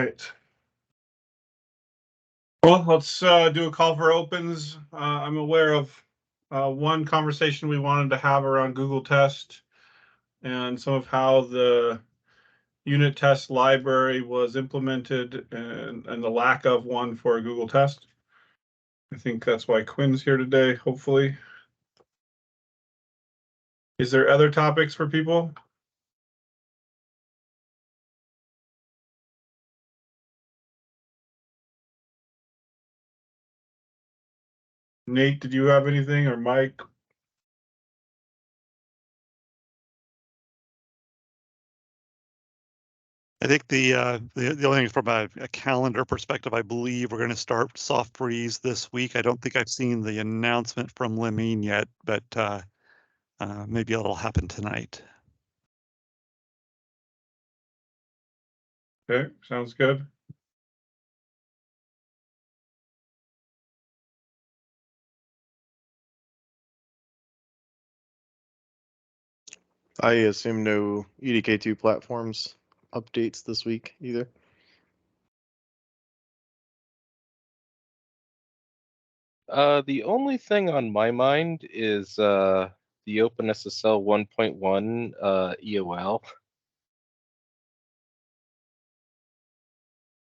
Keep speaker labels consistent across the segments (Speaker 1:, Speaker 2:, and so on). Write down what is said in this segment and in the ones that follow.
Speaker 1: right. Well, let's do a call for opens. I'm aware of one conversation we wanted to have around Google Test and some of how the unit test library was implemented and the lack of one for Google Test. I think that's why Quinn's here today, hopefully. Is there other topics for people? Nate, did you have anything, or Mike?
Speaker 2: I think the only thing from a calendar perspective, I believe we're going to start soft freeze this week. I don't think I've seen the announcement from Limine yet, but maybe it'll happen tonight.
Speaker 1: Okay, sounds good.
Speaker 3: I assume no UDK2 platforms updates this week either.
Speaker 4: The only thing on my mind is the OpenSSL 1.1 EOL.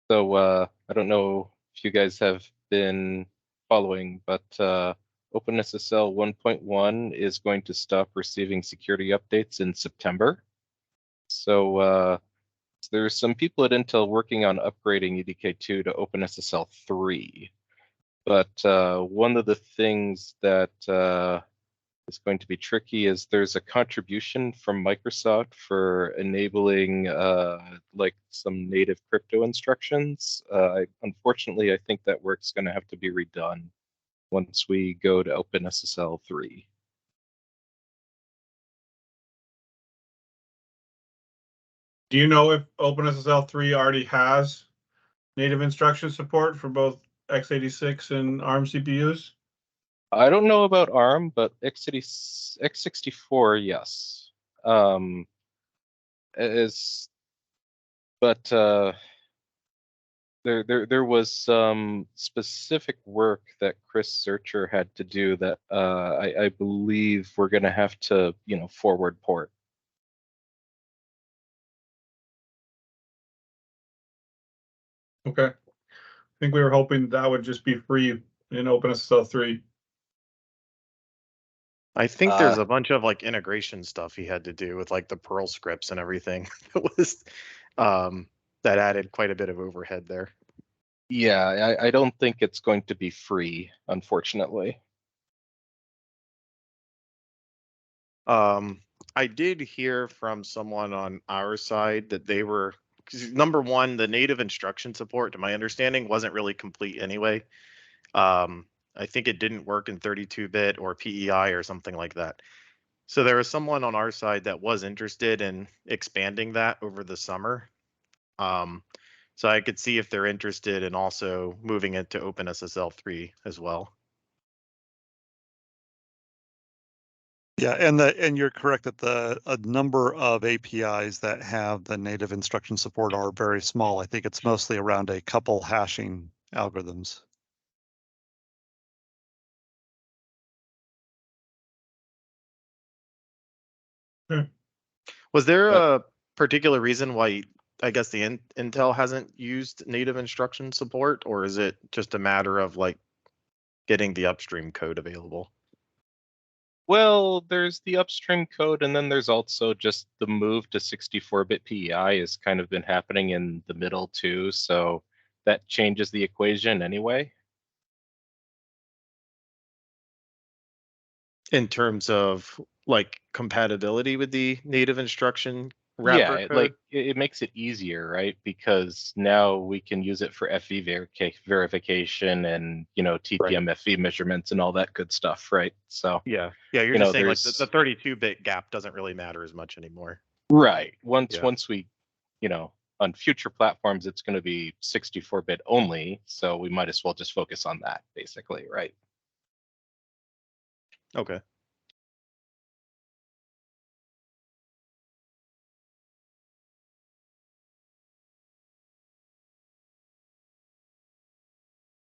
Speaker 4: So I don't know if you guys have been following, but OpenSSL 1.1 is going to stop receiving security updates in September. So there's some people at Intel working on upgrading UDK2 to OpenSSL 3. But one of the things that is going to be tricky is there's a contribution from Microsoft for enabling like some native crypto instructions. Unfortunately, I think that work's going to have to be redone once we go to OpenSSL 3.
Speaker 1: Do you know if OpenSSL 3 already has native instruction support for both x86 and ARM CPUs?
Speaker 4: I don't know about ARM, but x64, yes. But there was some specific work that Chris Searcher had to do that I believe we're going to have to, forward port.
Speaker 1: Okay. I think we were hoping that would just be free in OpenSSL 3.
Speaker 3: I think there's a bunch of like integration stuff he had to do with like the Perl scripts and everything. It was that added quite a bit of overhead there.
Speaker 4: Yeah, I don't think it's going to be free, unfortunately.
Speaker 3: I did hear from someone on our side that they were, number one, the native instruction support, to my understanding, wasn't really complete anyway. I think it didn't work in 32-bit or PEI or something like that. So there was someone on our side that was interested in expanding that over the summer. So I could see if they're interested in also moving it to OpenSSL 3 as well.
Speaker 2: Yeah, and you're correct that a number of APIs that have the native instruction support are very small. I think it's mostly around a couple hashing algorithms.
Speaker 3: Was there a particular reason why I guess the Intel hasn't used native instruction support, or is it just a matter of like getting the upstream code available?
Speaker 4: Well, there's the upstream code, and then there's also just the move to 64-bit PEI has kind of been happening in the middle too, so that changes the equation anyway.
Speaker 3: In terms of like compatibility with the native instruction wrapper
Speaker 4: Yeah,
Speaker 3: code?
Speaker 4: it makes it easier, right? Because now we can use it for FE verification and TPM FE measurements and all that good stuff, right? So
Speaker 3: yeah, you're just saying like the 32-bit gap doesn't really matter as much anymore.
Speaker 4: Right. Once we, on future platforms, it's going to be 64-bit only, so we might as well just focus on that, basically, right?
Speaker 3: Okay.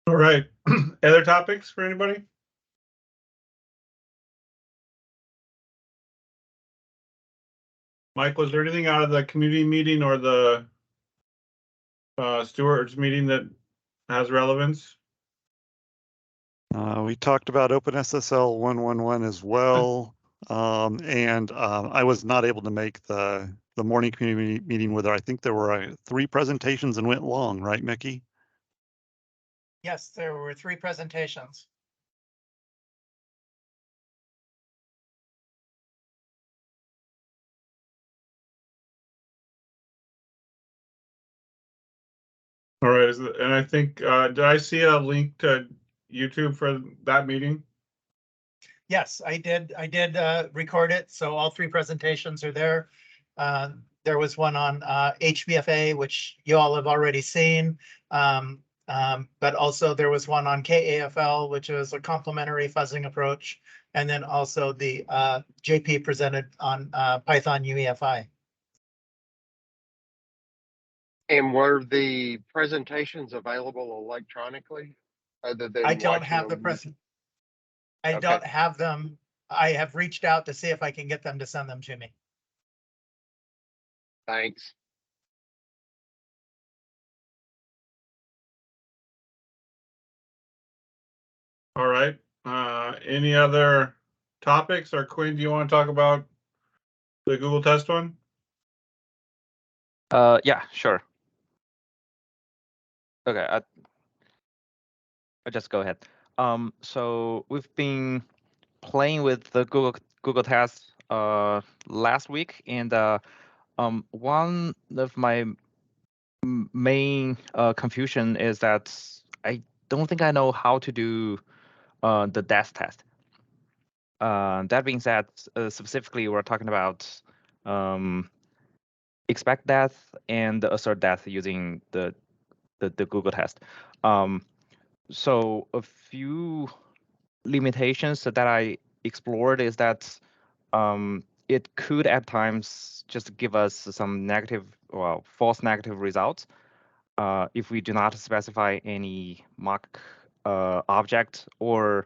Speaker 1: All right. Other topics for anybody? Mike, was there anything out of the community meeting or the stewards meeting that has relevance?
Speaker 2: We talked about OpenSSL 111 as well. And I was not able to make the morning community meeting with her. I think there were 3 presentations and went long, right, Mickey?
Speaker 5: Yes, there were 3 presentations.
Speaker 1: All right, and I think, did I see a link to YouTube for that meeting?
Speaker 5: Yes, I did record it, so all 3 presentations are there. There was one on HBFA, which you all have already seen. But also there was one on KAFL, which is a complementary fuzzing approach. And then also the JP presented on Python UEFI.
Speaker 6: And were the presentations available electronically other than
Speaker 5: I don't
Speaker 6: watching
Speaker 5: have the
Speaker 6: on
Speaker 5: present.
Speaker 6: YouTube?
Speaker 5: I
Speaker 6: Okay.
Speaker 5: don't have them. I have reached out to see if I can get them to send them to me.
Speaker 6: Thanks.
Speaker 1: All right. Any other topics, or Quinn, do you want to talk about the Google test one?
Speaker 7: Yeah, sure. Okay, I'll just go ahead. So we've been playing with the Google test last week, and one of my main confusion is that I don't think I know how to do the death test. That being said, specifically, we're talking about expect death and assert death using the Google test. So a few limitations that I explored is that it could at times just give us some false negative results if we do not specify any mock object, or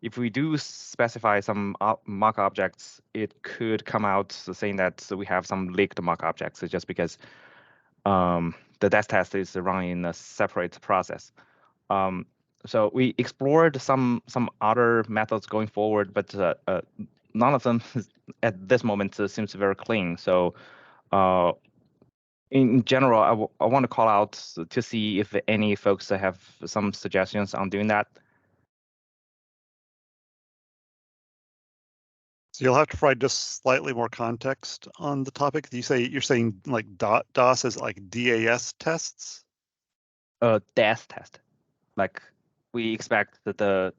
Speaker 7: if we do specify some mock objects, it could come out saying that we have some leaked mock objects just because the death test is run in a separate process. So we explored some other methods going forward, but none of them at this moment seems very clean. So in general, I want to call out to see if any folks have some suggestions on doing that.
Speaker 2: So you'll have to provide just slightly more context on the topic. You're saying like DOS is like DAS tests?
Speaker 7: Death test, like we expect that the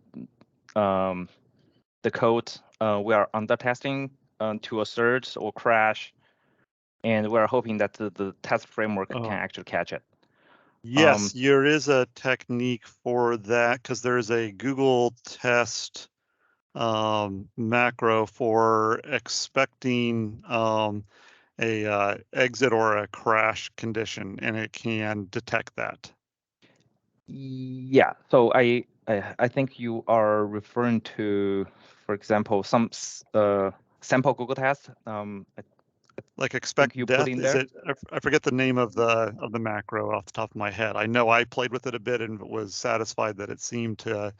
Speaker 7: code we are under testing to assert or crash, and we're hoping that the test framework can actually catch it.
Speaker 2: Yes, there is a technique for that because there's a Google test macro for expecting a exit or a crash condition, and it can detect that.
Speaker 7: Yeah, so I think you are referring to, for example, some sample Google test.
Speaker 2: Like expect
Speaker 7: you
Speaker 2: death,
Speaker 7: put in
Speaker 2: is
Speaker 7: there?
Speaker 2: it? I forget the name of the macro off the top of my head. I know I played with it a bit and was satisfied that it seemed to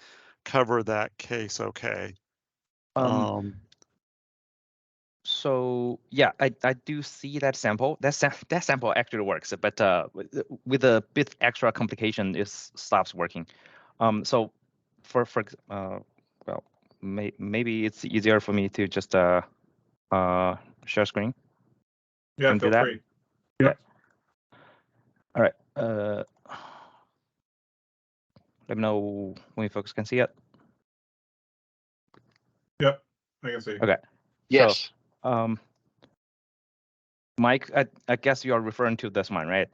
Speaker 2: cover that case okay.
Speaker 7: So yeah, I do see that sample. That sample actually works, but with a bit extra complication, it stops working. So well, maybe it's easier for me to just share screen.
Speaker 1: Yeah,
Speaker 7: Can
Speaker 1: feel
Speaker 7: do that?
Speaker 1: free.
Speaker 7: Yeah. All right. Let me know when folks can see it.
Speaker 1: Yep, I can see.
Speaker 7: Okay.
Speaker 6: Yes.
Speaker 7: So, Mike, I guess you are referring to this one, right?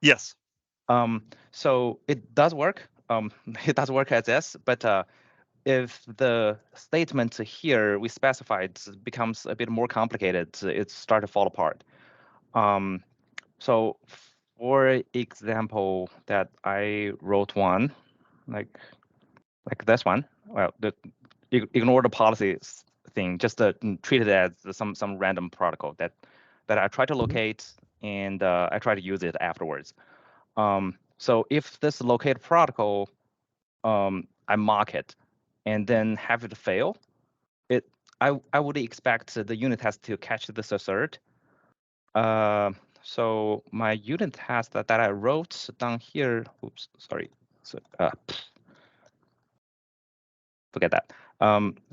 Speaker 2: Yes.
Speaker 7: So it does work. It does work as is, but if the statement here we specified becomes a bit more complicated, it starts to fall apart. So for example, that I wrote one, like this one. Well, ignore the policies thing. Just treat it as some random protocol that I try to locate and I try to use it afterwards. So if this locate protocol, I mark it and then have it fail, I would expect the unit test to catch this assert. So my unit test that I wrote down here, oops, sorry. So, forget that.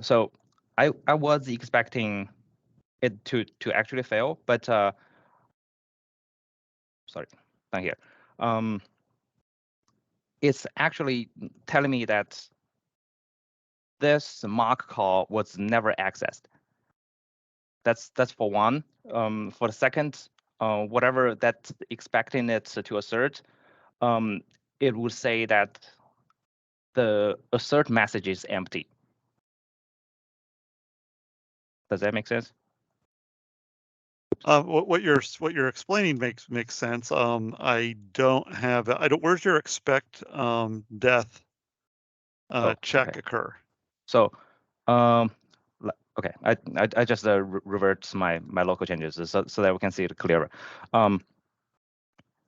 Speaker 7: So I was expecting it to actually fail, but sorry, down here. It's actually telling me that this mark call was never accessed. That's for one. For the second, whatever that's expecting it to assert, it would say that the assert message is empty. Does that make sense?
Speaker 2: What you're explaining makes sense. Where's your expect death check
Speaker 7: okay.
Speaker 2: occur?
Speaker 7: So, okay, I just revert my local changes so that we can see it clearer. I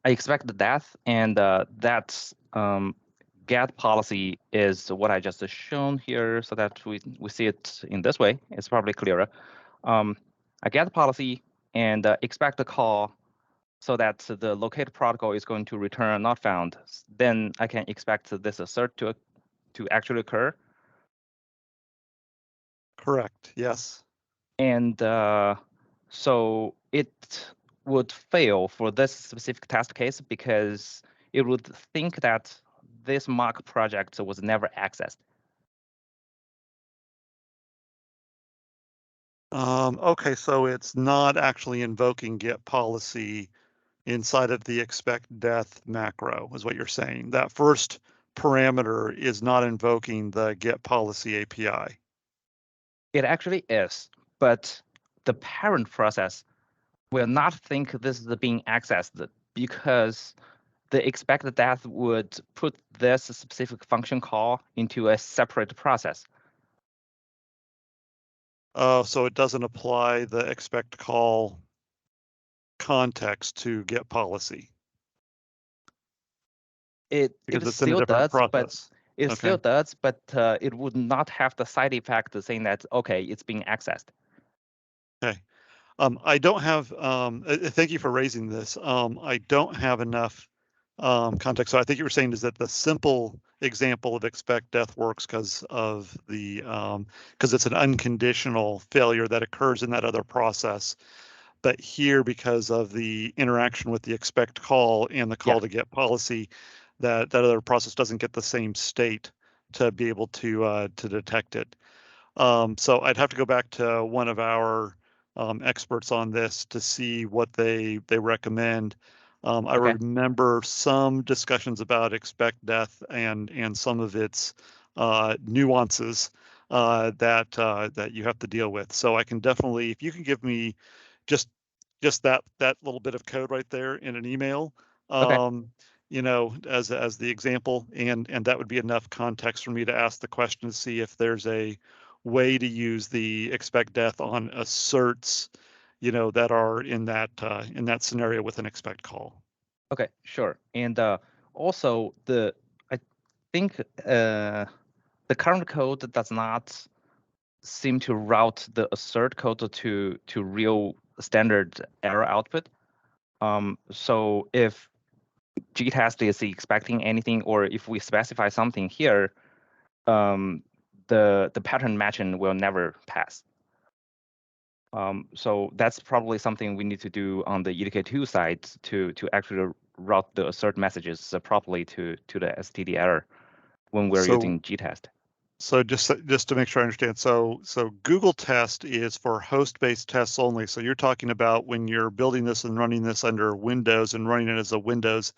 Speaker 7: expect the death, and that's get policy is what I just shown here, so that we see it in this way. It's probably clearer. I get policy and expect a call, so that the locate protocol is going to return not found. Then I can expect this assert to actually occur.
Speaker 2: Correct. Yes.
Speaker 7: And so it would fail for this specific test case because it would think that this mock project was never accessed.
Speaker 2: Okay, so it's not actually invoking get policy inside of the expect death macro, is what you're saying. That first parameter is not invoking the get policy API.
Speaker 7: It actually is, but the parent process will not think this is being accessed because the expect death would put this specific function call into a separate process.
Speaker 2: So it doesn't apply the expect call context to get policy.
Speaker 7: It
Speaker 2: Because it's
Speaker 7: still
Speaker 2: in a different
Speaker 7: does, but
Speaker 2: process.
Speaker 7: it
Speaker 2: Okay.
Speaker 7: still does, but it would not have the side effect saying that, okay, it's being accessed.
Speaker 2: Okay. I don't have, thank you for raising this. I don't have enough context. So I think you were saying is that the simple example of expect death works because of the, because it's an unconditional failure that occurs in that other process. But here, because of the interaction with the expect call and the call to get policy, that other process doesn't get the same state to be able to detect it. So I'd have to go back to one of our experts on this to see what they recommend. I remember some discussions about expect death and some of its nuances that you have to deal with. So I can definitely, if you can give me just that little bit of code right there in an email, you know, as the example, and that would be enough context for me to ask the question to see if there's a way to use the expect death on asserts, you know, that are in that scenario with an expect call.
Speaker 7: Okay, sure. And also I think the current code does not seem to route the assert code to real standard error output. So if GTest is expecting anything, or if we specify something here, the pattern matching will never pass. So that's probably something we need to do on the EDK2 side to actually route the assert messages properly to the STD error when we're using GTest.
Speaker 2: So just to make sure I understand, so Google Test is for host-based tests only. So you're talking about when you're building this and running this under Windows and running it as a Windows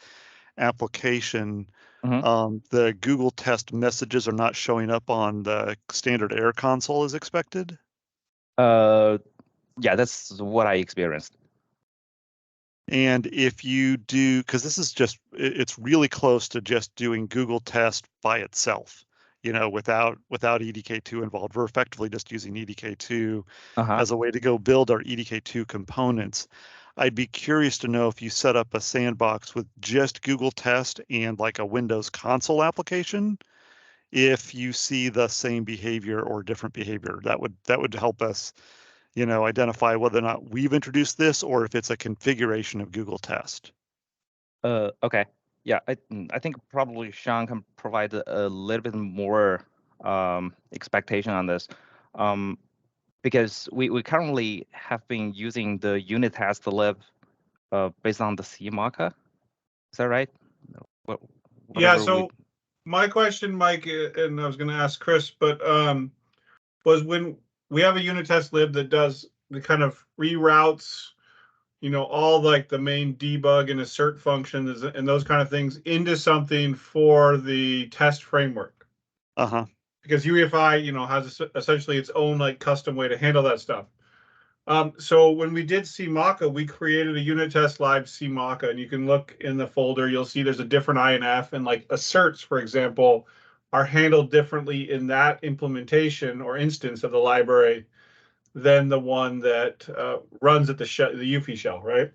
Speaker 2: application, the Google Test messages are not showing up on the standard error console as expected?
Speaker 7: Yeah, that's what I experienced.
Speaker 2: And if you do, because this is just, it's really close to just doing Google Test by itself, you know, without EDK2 involved. We're effectively just using EDK2 as a way to go build our EDK2 components. I'd be curious to know if you set up a sandbox with just Google Test and like a Windows console application, if you see the same behavior or different behavior. That would help us, you know, identify whether or not we've introduced this or if it's a configuration of Google Test.
Speaker 7: Okay. Yeah, I think probably Sean can provide a little bit more expectation on this, because we currently have been using the unit test lib based on the CMACA. Is that right?
Speaker 1: Yeah,
Speaker 7: Whatever
Speaker 1: so my question, Mike, and I was going to ask Chris, but was when we have a unit test lib that does the kind of reroutes, you know, all like the main debug and assert functions and those kind of things into something for the test framework. Because UEFI, you know, has essentially its own like custom way to handle that stuff. So when we did CMACA, we created a unit test live CMACA, and you can look in the folder, you'll see there's a different INF, and like asserts, for example, are handled differently in that implementation or instance of the library than the one that runs at the UEFI shell, right?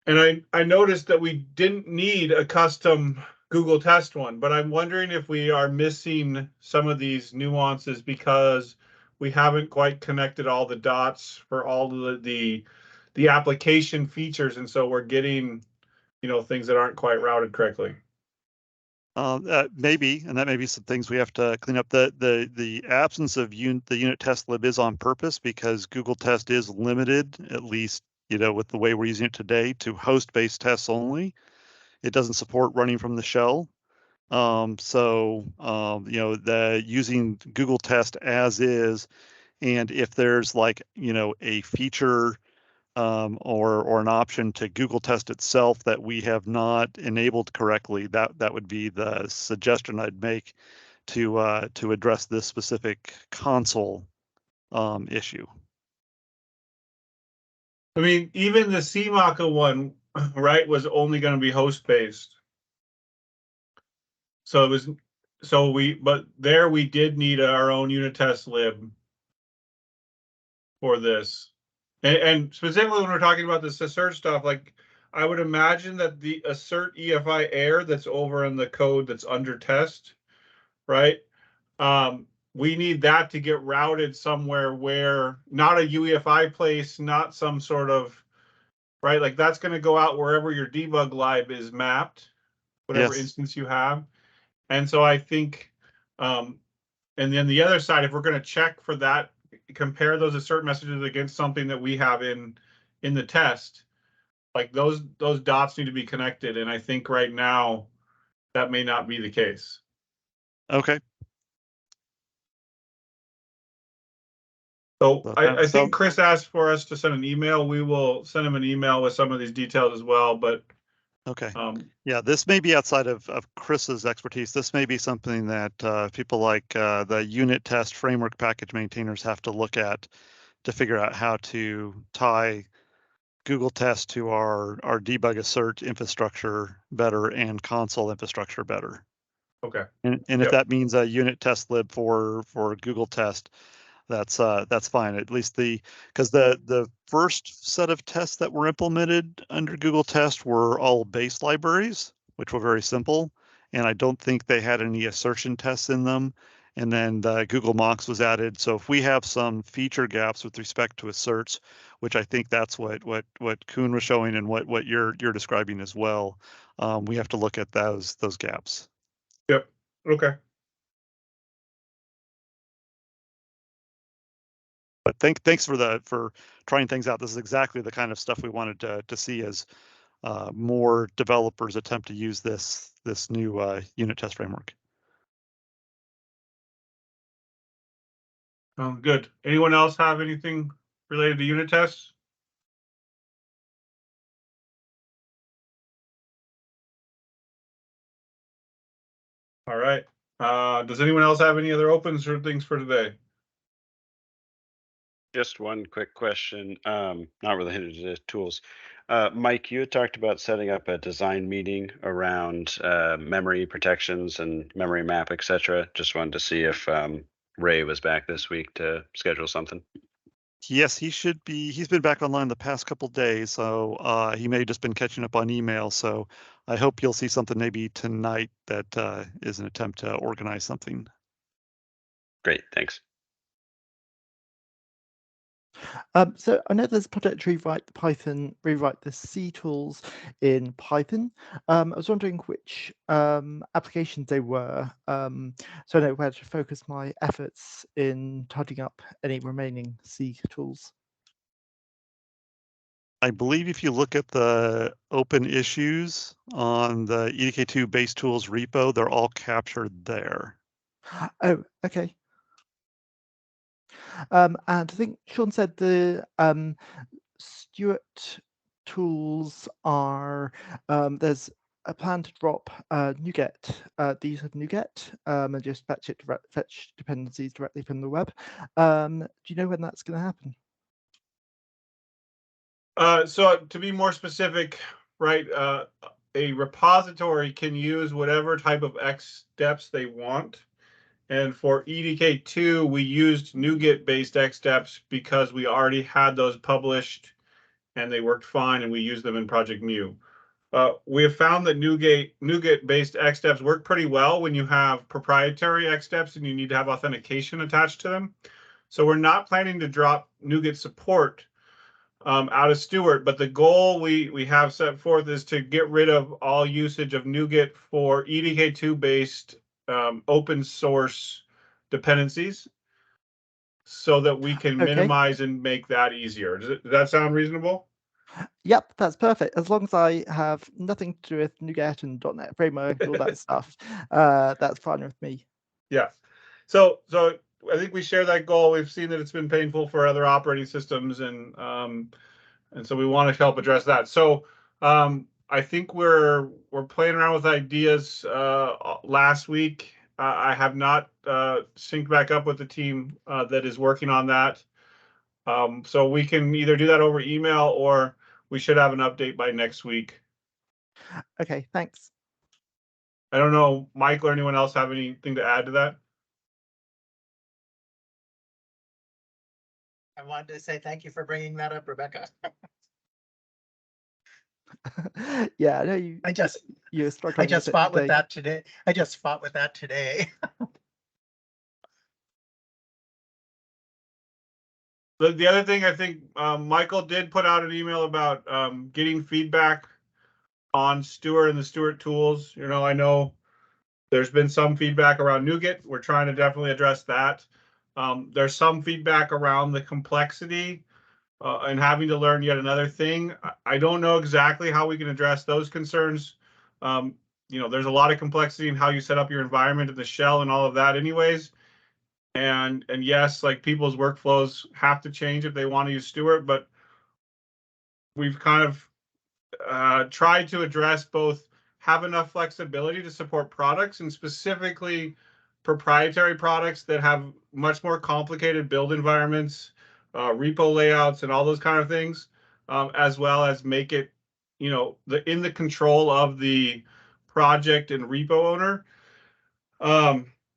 Speaker 1: And I noticed that we didn't need a custom Google test one, but I'm wondering if we are missing some of these nuances because we haven't quite connected all the dots for all of the application features, and so we're getting, you know, things that aren't quite routed correctly.
Speaker 2: Maybe, and that may be some things we have to clean up. The absence of the unit test lib is on purpose because Google Test is limited, at least, you know, with the way we're using it today, to host-based tests only. It doesn't support running from the shell. You know, using Google Test as is, and if there's like, you know, a feature or an option to Google Test itself that we have not enabled correctly, that would be the suggestion I'd make to address this specific console issue.
Speaker 1: I mean, even the CMACA one, right, was only going to be host based. So it was, but there we did need our own unit test lib for this. And specifically when we're talking about this assert stuff, like I would imagine that the assert EFI error that's over in the code that's under test, right? We need that to get routed somewhere where not a UEFI place, not some sort of, right? Like that's going to go out wherever your debug lib is mapped, whatever instance you have. And so I think, and then the other side, if we're going to check for that, compare those assert messages against something that we have in the test, like those dots need to be connected. And I think right now that may not be the case.
Speaker 2: Okay.
Speaker 1: So I think Chris asked for us to send an email. We will send him an email with some of these details as well, but
Speaker 2: okay. Yeah, this may be outside of Chris's expertise. This may be something that people like the unit test framework package maintainers have to look at to figure out how to tie Google Test to our debug assert infrastructure better and console infrastructure better.
Speaker 1: Okay.
Speaker 2: And if that means a unit test lib for Google Test, that's fine. At least because the first set of tests that were implemented under Google Test were all base libraries, which were very simple, and I don't think they had any assertion tests in them. And then the Google Mocks was added. So if we have some feature gaps with respect to asserts, which I think that's what Kuhn was showing and what you're describing as well, we have to look at those gaps.
Speaker 1: Yep. Okay.
Speaker 2: But thanks for trying things out. This is exactly the kind of stuff we wanted to see as more developers attempt to use this new unit test framework.
Speaker 1: Good. Anyone else have anything related to unit tests? All right. Does anyone else have any other opens or things for today?
Speaker 8: Just one quick question, not related to the tools. Mike, you had talked about setting up a design meeting around memory protections and memory map, et cetera. Just wanted to see if Ray was back this week to schedule something.
Speaker 2: Yes, he should be. He's been back online the past couple days, so he may have just been catching up on email. So I hope you'll see something maybe tonight that is an attempt to organize something.
Speaker 8: Great, thanks.
Speaker 9: So I know there's a project to rewrite the C tools in Python. I was wondering which applications they were, so I know where to focus my efforts in tidying up any remaining C tools.
Speaker 2: I believe if you look at the open issues on the EDK2 base tools repo, they're all captured there.
Speaker 9: Oh, okay. And I think Sean said the Stuart tools are, there's a plan to drop NuGet, the use of NuGet, and just fetch dependencies directly from the web. Do you know when that's going to happen?
Speaker 1: So to be more specific, right, a repository can use whatever type of XSteps they want. And for EDK2, we used NuGet-based XSteps because we already had those published and they worked fine, and we used them in Project Mu. We have found that NuGet-based XSteps work pretty well when you have proprietary XSteps and you need to have authentication attached to them. So we're not planning to drop NuGet support out of Stuart, but the goal we have set forth is to get rid of all usage of NuGet for EDK2 based open source dependencies, so that we can minimize and make that easier. Does that sound reasonable?
Speaker 9: Yep, that's perfect. As long as I have nothing to do with NuGet and .NET Framework and all that stuff, that's fine with me.
Speaker 1: Yeah. So I think we share that goal. We've seen that it's been painful for other operating systems, and so we want to help address that. So I think we're playing around with ideas last week. I have not synced back up with the team that is working on that. So we can either do that over email, or we should have an update by next week.
Speaker 9: Okay, thanks.
Speaker 1: I don't know, Mike or anyone else have anything to add to that?
Speaker 5: I wanted to say thank you for bringing that up, Rebecca.
Speaker 9: Yeah, I know you. You're struggling.
Speaker 5: I just fought with that today.
Speaker 1: The other thing, I think Michael did put out an email about getting feedback on Stuart and the Stuart tools. You know, I know there's been some feedback around NuGet. We're trying to definitely address that. There's some feedback around the complexity and having to learn yet another thing. I don't know exactly how we can address those concerns. You know, there's a lot of complexity in how you set up your environment in the shell and all of that anyways. And yes, like people's workflows have to change if they want to use Stuart, but we've kind of tried to address both, have enough flexibility to support products, and specifically proprietary products that have much more complicated build environments, repo layouts, and all those kind of things, as well as make it, you know, in the control of the project and repo owner.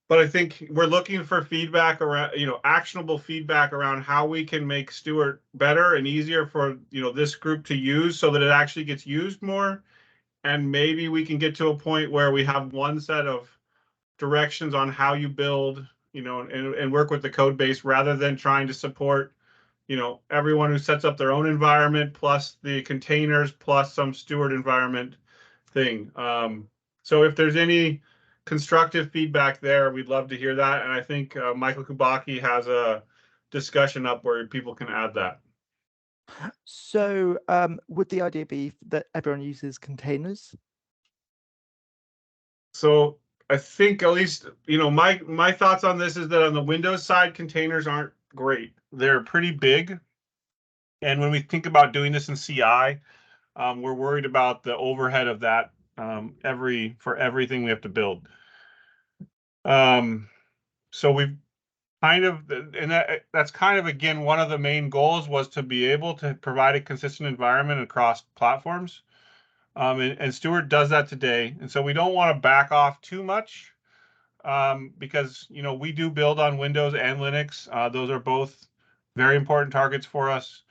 Speaker 1: But I think we're looking for feedback around, you know, actionable feedback around how we can make Stuart better and easier for, you know, this group to use, so that it actually gets used more. And maybe we can get to a point where we have one set of directions on how you build, you know, and work with the code base, rather than trying to support, you know, everyone who sets up their own environment plus the containers plus some Stuart environment thing. So if there's any constructive feedback there, we'd love to hear that. And I think Michael Kubaki has a discussion up where people can add that.
Speaker 9: So would the idea be that everyone uses containers?
Speaker 1: So I think, at least, you know, my thoughts on this is that on the Windows side, containers aren't great. They're pretty big. And when we think about doing this in CI, we're worried about the overhead of that for everything we have to build. So kind of, and that's kind of, again, one of the main goals was to be able to provide a consistent environment across platforms. And Stuart does that today. And so we don't want to back off too much because, you know, we do build on Windows and Linux. Those are both very important targets for us.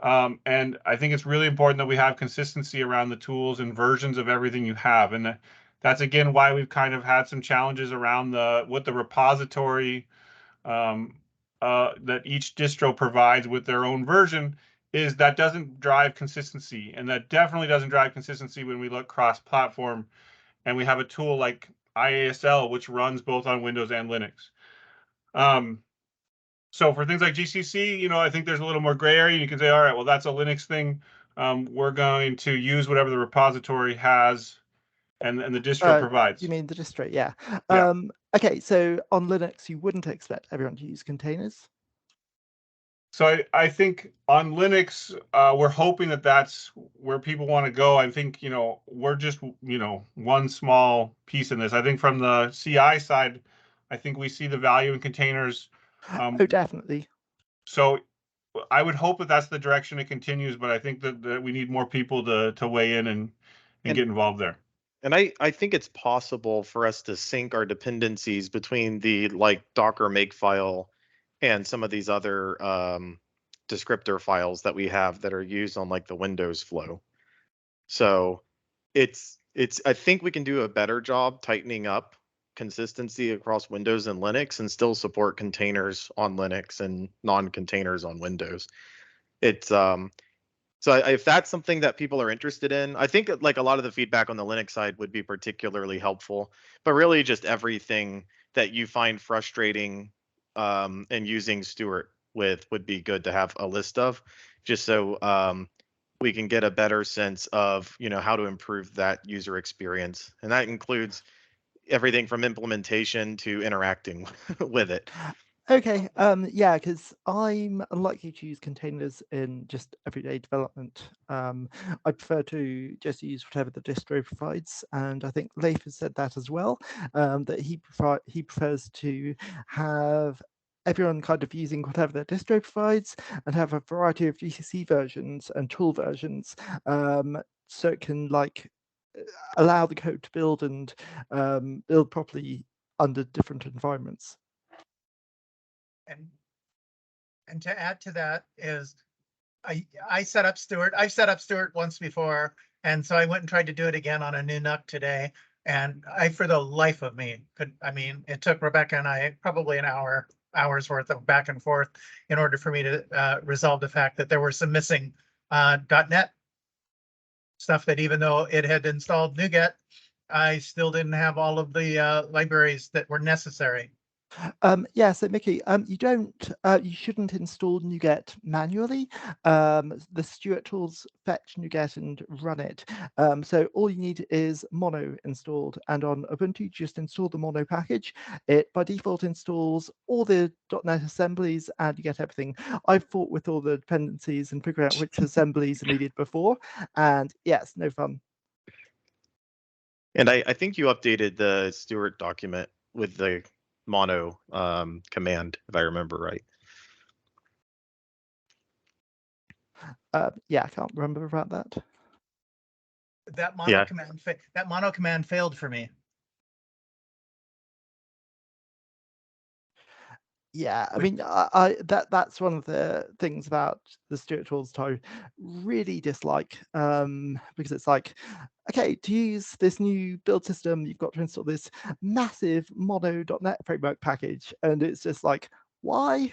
Speaker 1: And I think it's really important that we have consistency around the tools and versions of everything you have. And that's, again, why we've kind of had some challenges around what the repository that each distro provides with their own version is that doesn't drive consistency. And that definitely doesn't drive consistency when we look cross-platform and we have a tool like IASL, which runs both on Windows and Linux. So for things like GCC, you know, I think there's a little more gray area. You can say, all right, well, that's a Linux thing. We're going to use whatever the repository has and the distro provides.
Speaker 9: You mean the distro? Yeah.
Speaker 1: Yeah.
Speaker 9: Okay, so on Linux, you wouldn't expect everyone to use containers.
Speaker 1: So I think on Linux, we're hoping that that's where people want to go. I think, you know, we're just, you know, one small piece in this. I think from the CI side, I think we see the value in containers.
Speaker 9: Oh, definitely.
Speaker 1: So I would hope that that's the direction it continues, but I think that we need more people to weigh in and get involved there.
Speaker 3: And I think it's possible for us to sync our dependencies between the like Docker makefile and some of these other descriptor files that we have that are used on like the Windows flow. So it's I think we can do a better job tightening up consistency across Windows and Linux and still support containers on Linux and non-containers on Windows. It's so if that's something that people are interested in, I think like a lot of the feedback on the Linux side would be particularly helpful, but really just everything that you find frustrating and using Stuart with would be good to have a list of, just so we can get a better sense of, you know, how to improve that user experience. And that includes everything from implementation to interacting with it.
Speaker 9: Okay, yeah, because I'm unlikely to use containers in just everyday development. I prefer to just use whatever the distro provides, and I think Leif has said that as well, that he prefers to have everyone kind of using whatever their distro provides and have a variety of GCC versions and tool versions, so it can like allow the code to build and build properly under different environments.
Speaker 5: And to add to that is I set up Stuart. I've set up Stuart once before, and so I went and tried to do it again on a new NUC today. And I, for the life of me, I mean, it took Rebecca and I probably an hour's worth of back and forth in order for me to resolve the fact that there were some missing .NET stuff that even though it had installed NuGet, I still didn't have all of the libraries that were necessary.
Speaker 9: Yeah, so Mickey, you shouldn't install NuGet manually. The Stuart tools fetch NuGet and run it. So all you need is Mono installed, and on Ubuntu, just install the Mono package. It by default installs all the .NET assemblies, and you get everything. I've fought with all the dependencies and figured out which assemblies are needed before, and yes, no fun.
Speaker 3: And I think you updated the Stuart document with the Mono command, if I remember right.
Speaker 9: Yeah, I can't remember about that.
Speaker 5: That Mono command that Mono command failed for me.
Speaker 9: Yeah, I mean, that's one of the things about the Stuart tools I really dislike, because it's like, okay, to use this new build system, you've got to install this massive Mono.NET framework package, and it's just like, why?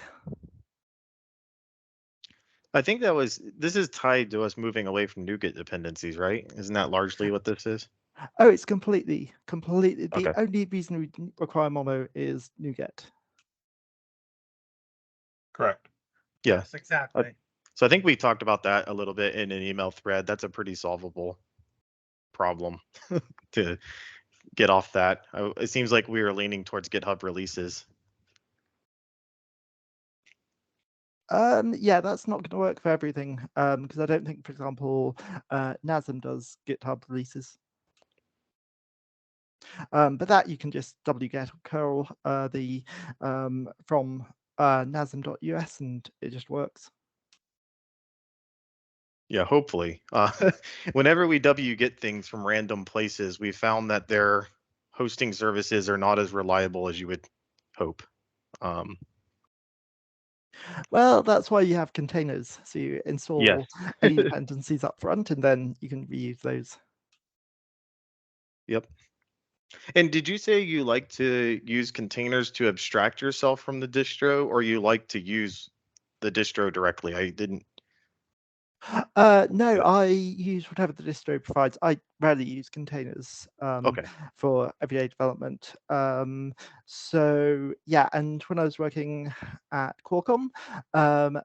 Speaker 3: I think this is tied to us moving away from NuGet dependencies, right? Isn't that largely what this is?
Speaker 9: Oh, it's completely.
Speaker 3: Okay.
Speaker 9: The only reason we require Mono is NuGet.
Speaker 1: Correct.
Speaker 3: Yeah.
Speaker 5: Yes, exactly.
Speaker 3: So I think we talked about that a little bit in an email thread. That's a pretty solvable problem to get off that. It seems like we are leaning towards GitHub releases.
Speaker 9: Yeah, that's not going to work for everything, because I don't think, for example, NASM does GitHub releases. But that you can just wget or curl from nasm.us and it just works.
Speaker 3: Yeah, hopefully. Whenever we get things from random places, we found that their hosting services are not as reliable as you would hope.
Speaker 9: Well, that's why you have containers. So you install
Speaker 3: Yes.
Speaker 9: any dependencies up front and then you can reuse those.
Speaker 3: Yep. And did you say you like to use containers to abstract yourself from the distro, or you like to use the distro directly? I didn't.
Speaker 9: No, I use whatever the distro provides. I rarely use containers
Speaker 3: Okay.
Speaker 9: for everyday development. So yeah, and when I was working at Qualcomm,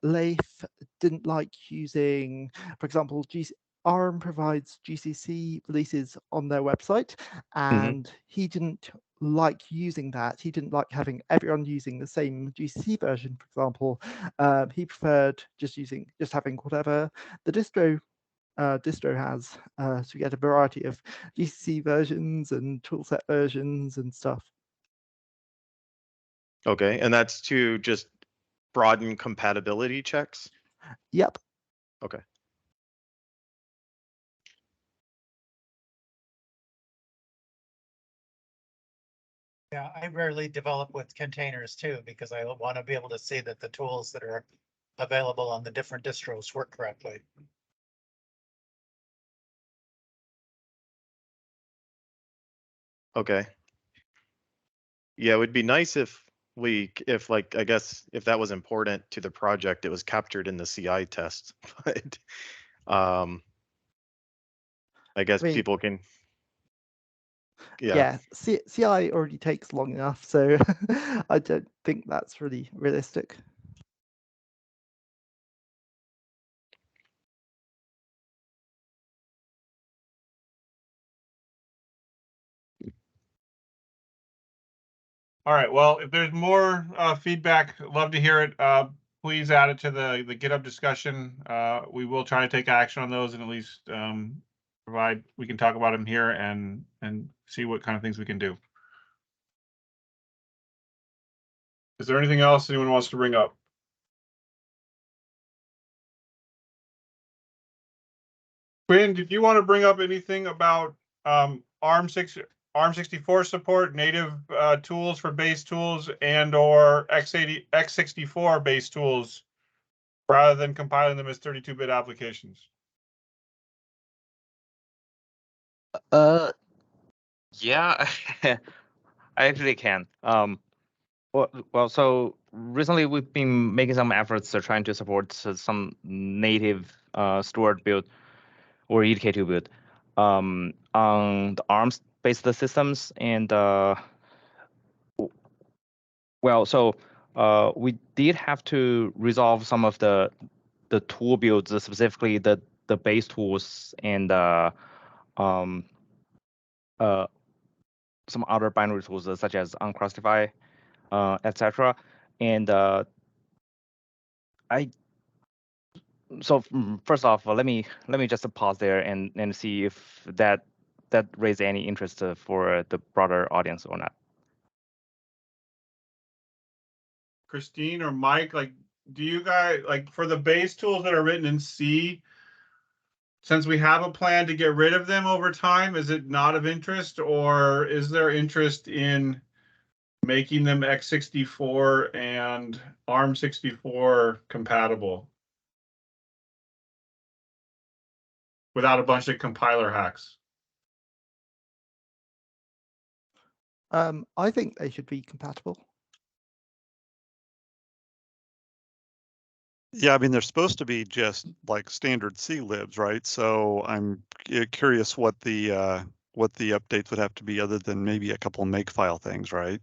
Speaker 9: Leif didn't like using, for example, ARM provides GCC releases on their website, and he didn't like using that. He didn't like having everyone using the same GCC version, for example. He preferred just having whatever the distro has, so you get a variety of GCC versions and toolset versions and stuff.
Speaker 3: Okay, and that's to just broaden compatibility checks?
Speaker 9: Yep.
Speaker 3: Okay.
Speaker 5: Yeah, I rarely develop with containers too, because I want to be able to see that the tools that are available on the different distros work correctly.
Speaker 3: Okay. Yeah, it would be nice if like, I guess if that was important to the project, it was captured in the CI test. But I guess
Speaker 9: I mean,
Speaker 3: people can.
Speaker 9: yeah, CI already takes long enough, so I don't think that's really realistic.
Speaker 1: All right, well, if there's more feedback, love to hear it. Please add it to the GitHub discussion. We will try to take action on those and at least we can talk about them here and see what kind of things we can do. Is there anything else anyone wants to bring up? Quinn, did you want to bring up anything about ARM64 support, native tools for base tools, and or x64 base tools, rather than compiling them as 32-bit applications?
Speaker 7: Yeah, I actually can. Well, so recently we've been making some efforts to trying to support some native Stuart build or EDK2 build on the ARM-based systems, and well, so we did have to resolve some of the tool builds, specifically the base tools and some other binary tools such as Uncrustify, etc. And first off, let me just pause there and see if that raised any interest for the broader audience or not.
Speaker 1: Christine or Mike, like, do you guys, like, for the base tools that are written in C, since we have a plan to get rid of them over time, is it not of interest, or is there interest in making them x64 and ARM64 compatible without a bunch of compiler hacks?
Speaker 9: I think they should be compatible.
Speaker 2: Yeah, I mean, they're supposed to be just like standard C libs, right? So I'm curious what the updates would have to be other than maybe a couple of makefile things, right?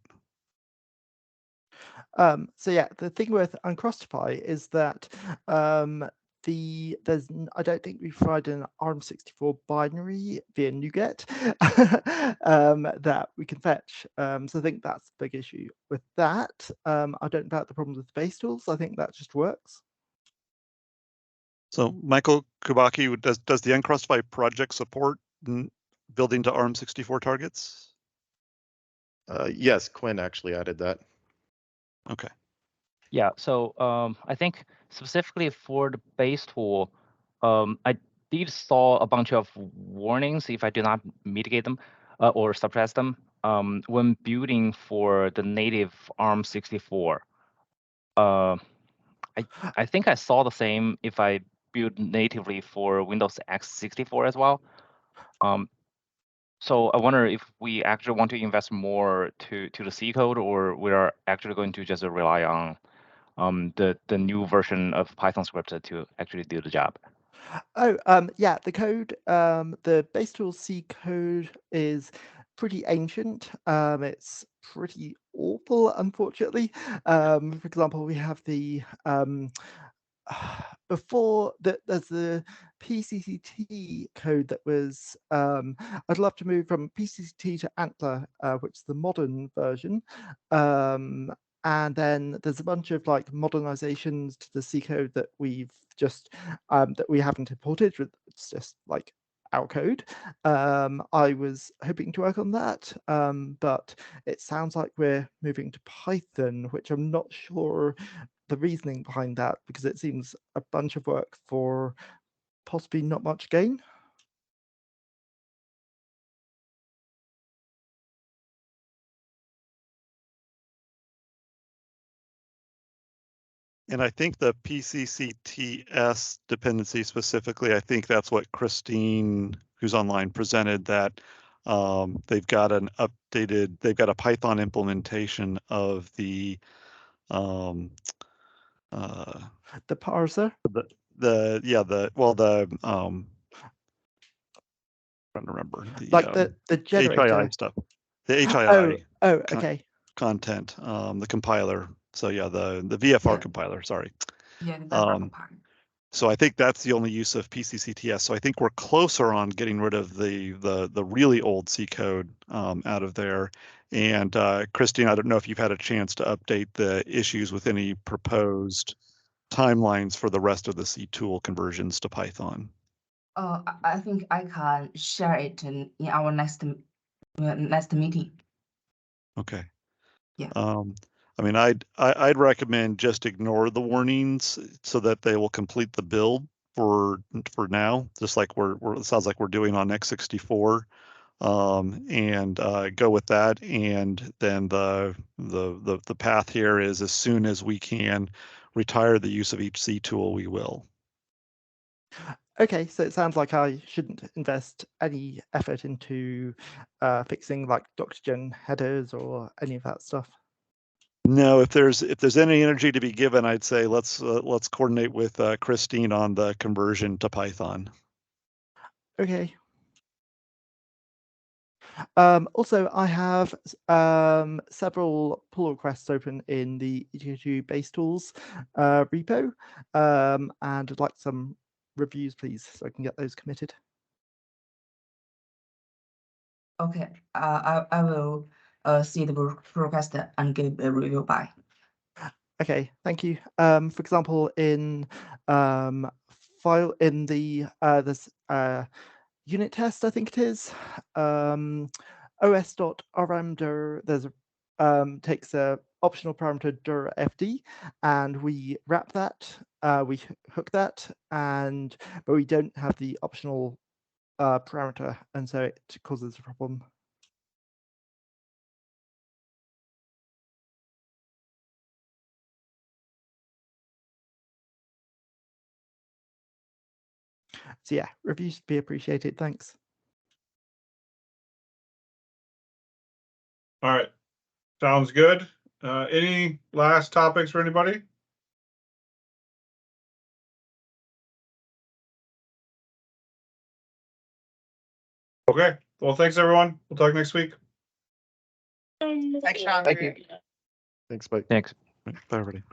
Speaker 9: So yeah, the thing with Uncrustify is that I don't think we provide an ARM64 binary via NuGet that we can fetch. So I think that's the big issue with that. I don't know about the problems with base tools. I think that just works.
Speaker 2: So Michael Kubaki, does the Uncrustify project support building to ARM64 targets?
Speaker 3: Yes, Quinn actually added that.
Speaker 2: Okay.
Speaker 7: Yeah, so I think specifically for the base tool, I did saw a bunch of warnings if I do not mitigate them or suppress them when building for the native ARM64. I think I saw the same if I build natively for Windows x64 as well. So I wonder if we actually want to invest more to the C code, or we are actually going to just rely on the new version of Python script to actually do the job.
Speaker 9: Oh, yeah, the code, the base tool C code is pretty ancient. It's pretty awful, unfortunately. For example, we have the before that there's the PCCT code that was I'd love to move from PCCT to Antler, which is the modern version. And then there's a bunch of like modernizations to the C code that we've just that we haven't imported. It's just like our code. I was hoping to work on that, but it sounds like we're moving to Python, which I'm not sure the reasoning behind that, because it seems a bunch of work for possibly not much gain.
Speaker 2: And I think the PCCTS dependency specifically, I think that's what Christine, who's online, presented, that they've got an updated, they've got a Python implementation of the
Speaker 9: parser.
Speaker 2: Trying to remember
Speaker 9: like the generator
Speaker 2: HII stuff, the HII.
Speaker 9: Oh, okay.
Speaker 2: Content, the compiler. So yeah, the VFR compiler. Sorry.
Speaker 10: Yeah, the VFR compiler.
Speaker 2: So I think that's the only use of PCCTS. So I think we're closer on getting rid of the really old C code out of there. And Christine, I don't know if you've had a chance to update the issues with any proposed timelines for the rest of the C tool conversions to Python.
Speaker 10: I think I can share it in our next meeting.
Speaker 2: Okay.
Speaker 10: Yeah.
Speaker 2: I mean, I'd recommend just ignore the warnings so that they will complete the build for now, just like it sounds like we're doing on x64, and go with that. And then the path here is, as soon as we can retire the use of each C tool, we will.
Speaker 9: Okay, so it sounds like I shouldn't invest any effort into fixing like DocGen headers or any of that stuff.
Speaker 2: No, if there's any energy to be given, I'd say let's coordinate with Christine on the conversion to Python.
Speaker 9: Okay. Also, I have several pull requests open in the ETH2 base tools repo, and I'd like some reviews, please, so I can get those committed.
Speaker 10: Okay, I will see the request and give a review by.
Speaker 9: Okay, thank you. For example, in file in the this unit test, I think it is, os.rmdir, there's a takes a optional parameter dir fd, and we wrap that, we hook that, but we don't have the optional parameter, and so it causes a problem. So yeah, reviews be appreciated. Thanks.
Speaker 1: All right, sounds good. Any last topics for anybody? Okay, well, thanks everyone. We'll talk next week.
Speaker 5: Thanks, Sean.
Speaker 6: Thank you.
Speaker 2: Thanks, Mike.
Speaker 7: Thanks.
Speaker 2: Bye, everybody.